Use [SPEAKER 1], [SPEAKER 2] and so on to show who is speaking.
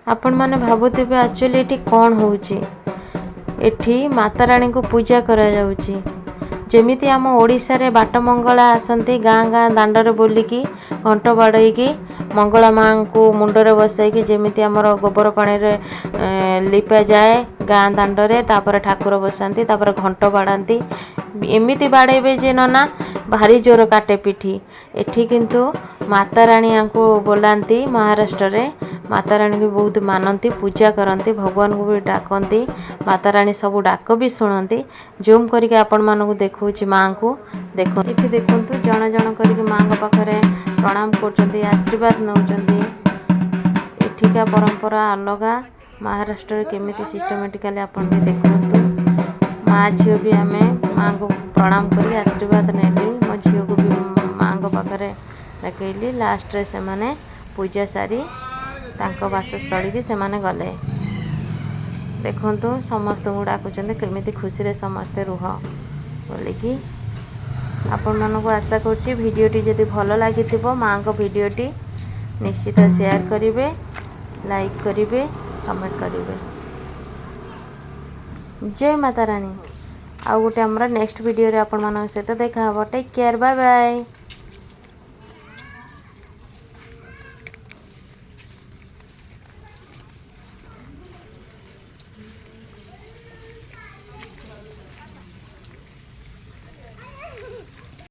[SPEAKER 1] आपण माने भाबुथिबे एक्चुअली एठी कोन होउची एठी माता रानी को पूजा करा जाउची जेमिति आम ओडिसा रे बाट मंगला आसंती गाँ गाँ दांडरे बोलिकी घंट बाड़ईकी मंगला माँ को मुंडरे बसैकी जेमिति आमर गोबर पानी रे लिपा जाए गाँ दांडरे तापर ठाकुर बसंती तापर घंट बाड़ांती एमिति बाड़ेबे जे नना भारी जोर काटे पिठी एठी किंतु माता रानी को बोलांती महाराष्ट्र रे माता रानी को बहुत मानती पूजा करती भगवान को भी डाकती माता रानी सब डाक भी शुणती जूम करके आपण मानक देखौची माँ को देखो इठी देखंतु जण जण करके माँ को पाखरे प्रणाम करचंती आशीर्वाद नौचंती एठिका परंपरा अलगा महाराष्ट्र रे केमिति सिस्टमैटिकली आपण भी देखंतु माँ झियो भी आमे माँ को प्रणाम करके आशीर्वाद नेली मो झियो को भी माँ को पाखरे डकैली लास्ट रे से माने पूजा सारी तांको वासस्थली की से माने गले देखंतु समस्त को डाकुचंते केमिति खुशी रे समस्त रुह बोलिकी आपण मन को आशा करछि वीडियोटी जदि भलो लागिथिबो माँ को वीडियोटी निश्चित शेयर करिवे लाइक करिवे कमेंट करिवे जय माता रानी आउ गोटे हमरा नेक्स्ट वीडियो रे आपण मन सहित देखा हबो टेक केयर बाय बाय।